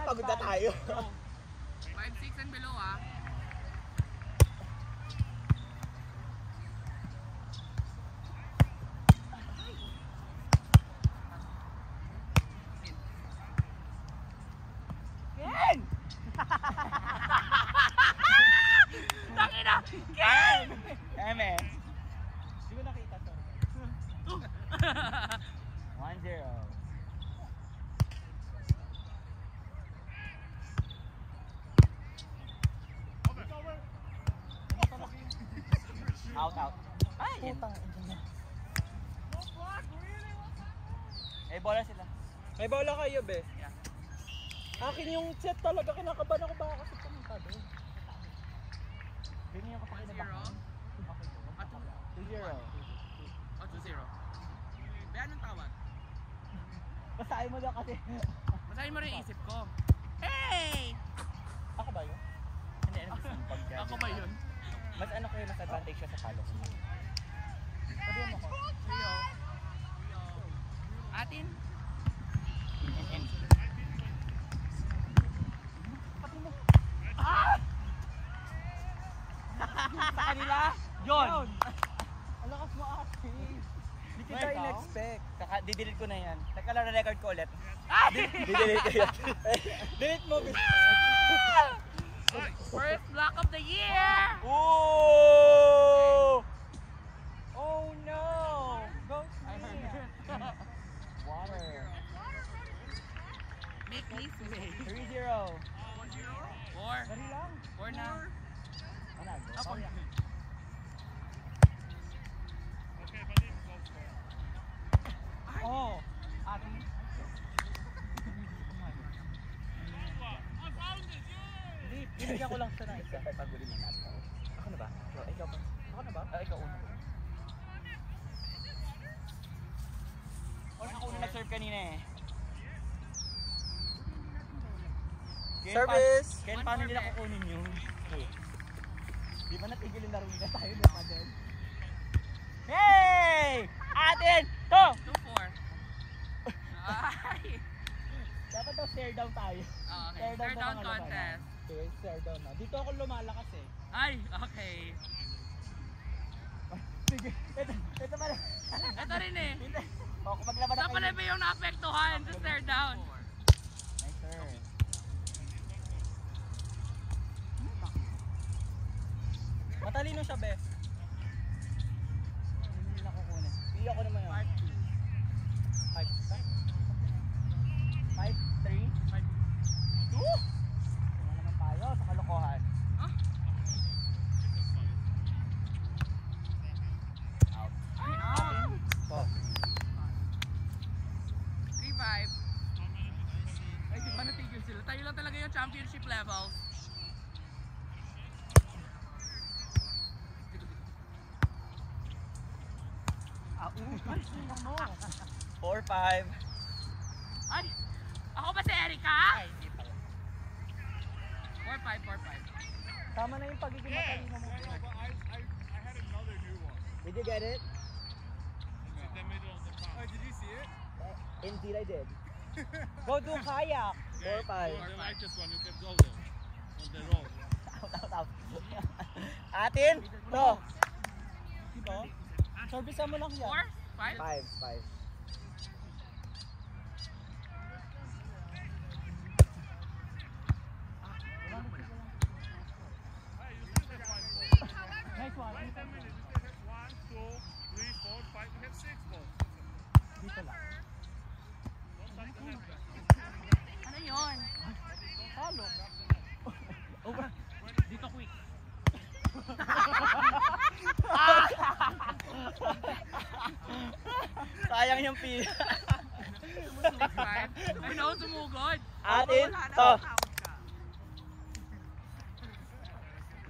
pagod na tayo. 5'6" and below ah. Ken! Tangina! Ken! Eme. Hindi ko nakita to. 1-0. Out. Ay, putang ina. May bola sila. May bola kayo, be. Yeah. Akin yung set talaga, kinakabahan ako baka kasi pumunta doon. Ganyan ako pa kinabahan. 2-0. O 2-0. Be, anong tawag? Basahin mo daw kasi. Basahin mo rin yung isip ko. Hey! Ako ba yun? Hindi, ano gusto mo pag-grab? Ako ba yun? Mas ano ko yung mas advantage siya sa palo ko. Sabihan mo ko. Atin? In. Sa kanila? Yun! Ang lakas mo ate. Hindi kita in-expect. Didelete ko na yan. Nagka-record ko ulit. Didelete ko yan. Delete mo. First block of the year! Ooh! Oh no! Go Water. Make me play. 3-0. 4. Dali lang. 4 na. Ako na. Oh! Ate. Hindi, binigyan ko lang siya ng isa. Pagulin na natin. Ako na ba? Ikaw pa. Ako na ba? Ikaw una. Ako una nag-serve kanina eh. Service! Ken, paano nila kukunin yun? Di ba natigil yung laro nila tayo na pa din? Hey! Atin! To! 2-4. Ay! Dapat daw stare down tayo. Okay, stare down contest. Okay, stare down na. Dito ako lumalakas eh. Ay, okay. Sige, ito pala. Ito rin eh. O, kung maglaban na Saan pala ba yung naapektuhan sa stare down? Nice turn. Matalino siya, be. Hindi nila kukunin. Pili ako naman yun. 5-3? 5-2? Wala naman tayo sa kalokohan. Huh? Out. Ay, out! So, 3-5. Ay, di ba natigil sila? Tayo lang talaga yung championship level. Ay, 4-5. Ay! Ako ba si Erica? Ay, hindi pala. 4-5. Tama na yung pagiging matalino mo. I had another new one. Did you get it? It's in the middle of the park. Oh, did you see it? Indeed, I did. Go do kayak. 4-5. I like this one. You can go there. On the road. Out. Atin? To. Dito? Service mo lang yan. 4-5? 5. Hey, you still have 5 balls. Nice one. Wait 10 minutes. You still have 1, 2, 3, 4, 5. You have 6 balls. Dito lang. Don't touch the net. Ano yun? Halo. Over. Dito quick. Sayang yung pila. Ay, no, sumugod. Atin? To.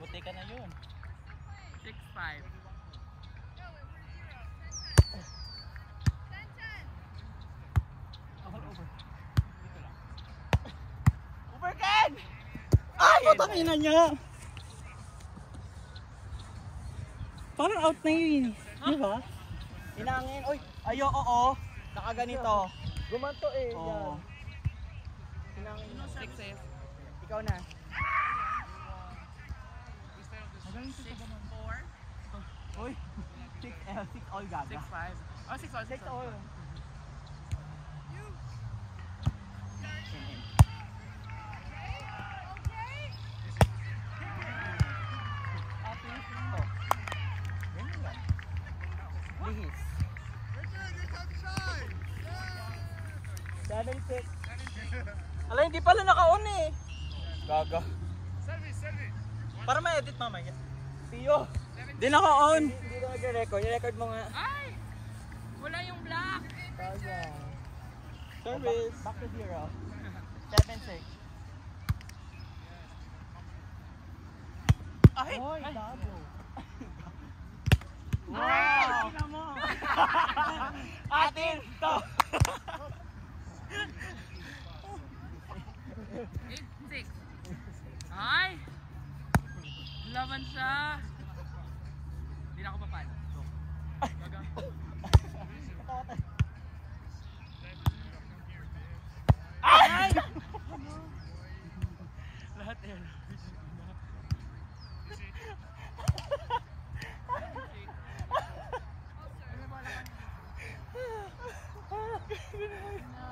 Buti ka na yun. 6-5. Overcan! Ay, patangina niya! Parang out na yun. Di ba? Inangin. Uy, ayo, oo. Nakaganito. Gumanto eh. Oo. ng 6 ikaw na. 6-4. Uy, 6 all gaga. 6-5. Oh, 6 all. 6 all. Lihis. 7-6. Ala, hindi pala naka-on eh. Gaga. Para ma-edit mamaya. Tiyo. Di naka-on. Hindi ko nag-record. I-record mo nga. Ay! Wala yung black. Gaga. Service. Back to 0. 7-6. Ay! Oy, double. Wow! Tingnan mo. Atin! To! 8-6. Ay! Laban siya. Hindi na ako papalo. Baga. Ay! Lahat yan.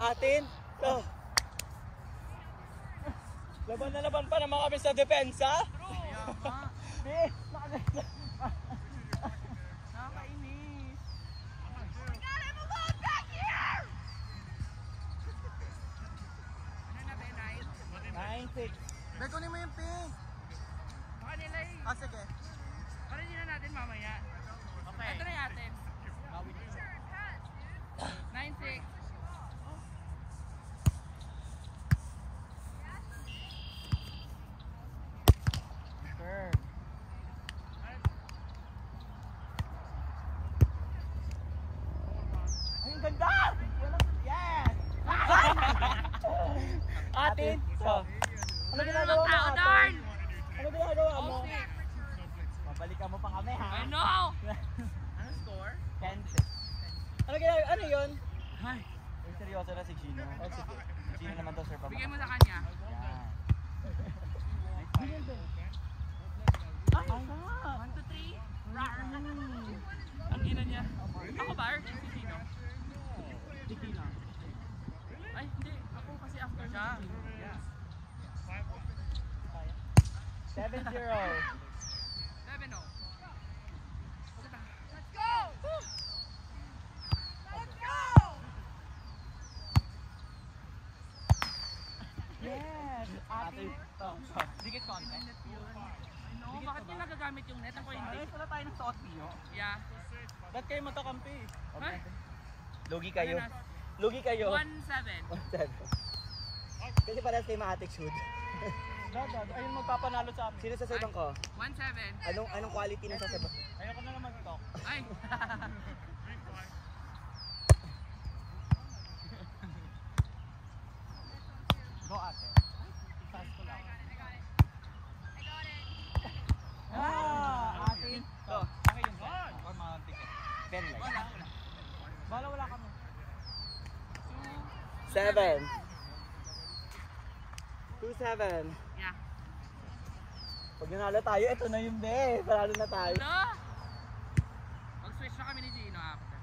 Atin? To. Laban na laban pa naman kami sa depensa. Be, Nakakainis. Ano na ba, 9? 9-6. Be, kunin mo yung pink. Baka nila eh. Ah, sige. Para hindi na natin mamaya. Okay. Ito na natin. 9-6. Sure. Ay, ang ganda! Yes! Atin! So, ano ginagawa mo, tao, ate? darn! Ano ginagawa mo? Oh, 6. Mabalikan mo pa kami, ha? I know! Ano score? 10-6. Ano ginagawa? Ano yun? Ay. Ay, seryoso na si Gino. Oh, sige. Si Gino naman to, sir. Bigay mo sa kanya. Yan. Ay, 1, 2, 3. Rar. Ang ina niya. Ako ba? Si Gino? Si Gino. Ay, hindi. Ako kasi after siya. 7-0. 7-0. Yes! Ate, to. Dikit konti. No, bakit niya nagagamit yung net? Ako hindi. Ay, wala tayo ng suot niyo. Yeah. Ba't kayo matakampi? Ay, Lugi kayo. Lugi kayo. 1-7. Kasi parehas kayo ma-attitude. Ayun magpapanalo sa amin. Sino sasabihan ko? 1-7. Anong quality ng sasabihan? Ayoko na lang mag-talk. Ay. Go ate. Pass ko lang. Ate. To. Okay yung set. Or mga ticket. Very light. Wala kami. 7. 2-7. Yeah. Pag nanalo tayo, ito na yung be. Panalo na tayo. Ano? Mag-switch na kami ni Gino after.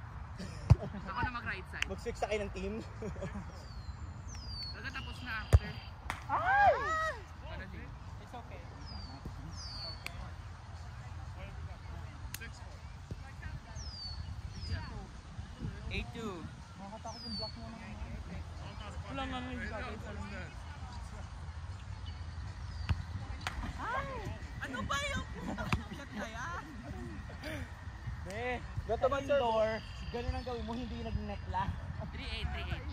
Ako na mag-right side. Mag-switch sa kayo ng team. Tapos na after. Ay! Ano, Gino? It's okay. 8-2. Nakakatakot yung block mo naman. Wala nga nga yung gagawin sa lumbar. Ano ba yung shot na yan? Be, gato man sa door. Ganun ang gawin mo, hindi nag-net lang. 3-8.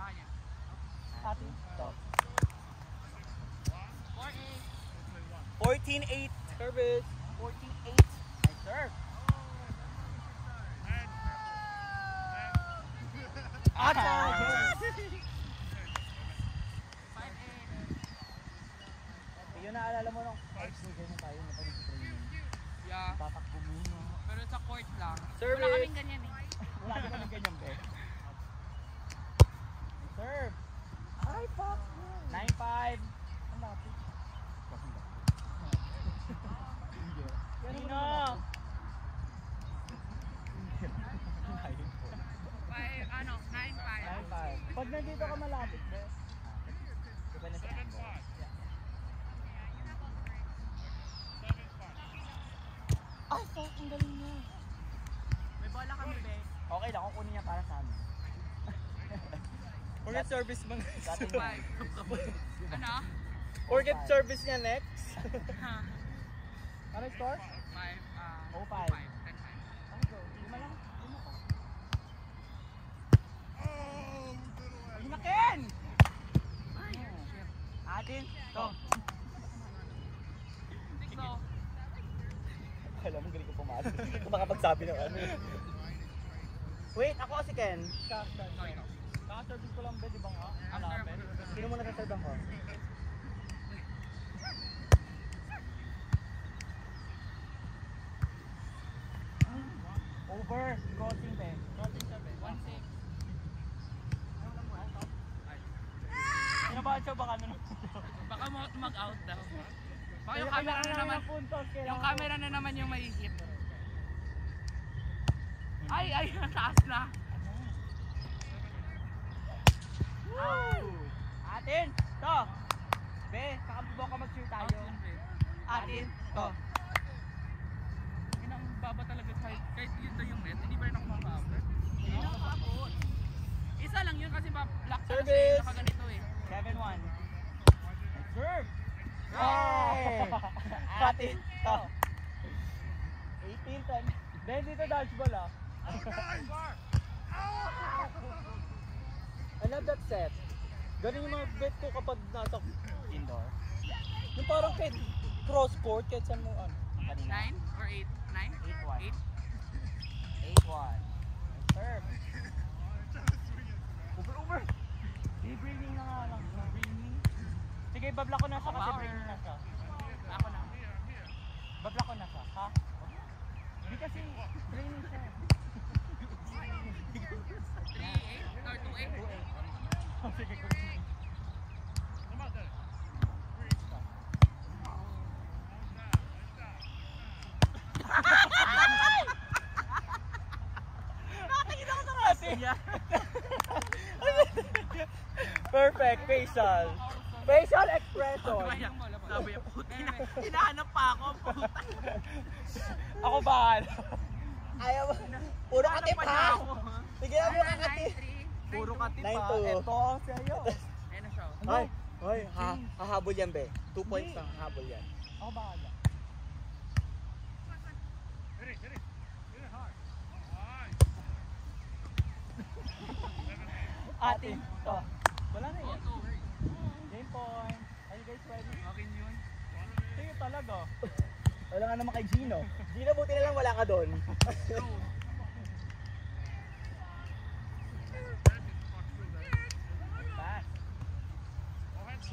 Kaya. Ate, stop. 4-8. 14-8. Service. 14-8. Nice serve. Ata! 5-8. Yun naalala mo nung ganyan tayo na pag-training. Yeah. Tatakbo mo. Pero sa court lang. Service. Wala kaming ganyan eh. Wala ka naman ganyan, be. 9-5. Ang lapit. Nino! Ano, 9-5. 9-5. Pag nandito ka malapit, bes. Diba na sa 7-5. angle? Yeah. 7-5. Ay, fuck, ang galing niya. May bola kami, be. Okay lang, kukunin niya para sa amin. Forget service man. Dating 5. Ano? Forget service niya next. Ano score? 5. 0-5. 10-5. Ano go? Lima lang. Lima pa. Lima Ken! Ay, shit. Atin, to. 6-0. Alam mo, galing ko pumasok. Kung makapagsabi ng ano. Wait, ako si Ken. Naka-service ko lang ba, di ba nga? After. Sino mo nasa-serve ako? Over. Crossing be. Crossing siya be. 1-6. Sinabahan siya baka ano? Baka mag-out daw. Baka yung camera na naman. Yung camera na naman yung may hit. Ay, taas na. Atin, to. Be, kakabubo ka mag-cheer Out tayo. yun, be. Atin, to. Yun ang baba talaga kahit yun daw yung net, hindi pa rin ako makaabot. Hindi na makaabot. Isa lang yun kasi lock sa Service! nakaganito eh. 7-1. Serve! Yay! Atin, to. 18-10. Ben, dito dodgeball ah. I love that set. Ganun yung mga bet ko kapag nasa Indoor. yung parang kahit cross court, kahit saan mo ano. Kanina. 9 or 8? 9? 8-1. 8-1. Serve. Over. Di-breathing na nga lang. Breathing. Sige, babla ko na siya kasi Power. breathing na siya. Ako na. Babla ko na siya, ha? Hindi kasi breathing siya. 3-8 or 2-8? Sige, nakakita ko sa kasi. Perfect, facial. Facial expression. Sabi yung puti na. Hinahanap pa ako, puta. Ako bahala. Ayaw mo. Puro Hinahanap katip pa ha. niya ako. Sige na mo katip. 9-3. Puro katip ha. 9-2. Ito ang sa'yo. Ayun na siya. Ay, ay, hahabol yan be. 2 points lang, hahabol yan. Ako bahala. Hit it. Hit it hard. Nice. Atin. To. Wala na yan. 2-2. Game point. Are you guys ready? Akin yun. Sige talaga. Wala nga naman kay Gino. Gino, buti na lang wala ka doon. Go. Pass. Offense.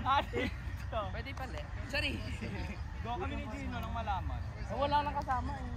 Atin. To. Pwede pala. Sorry. Go kami ni Gino nang malaman. Wala nang kasama eh.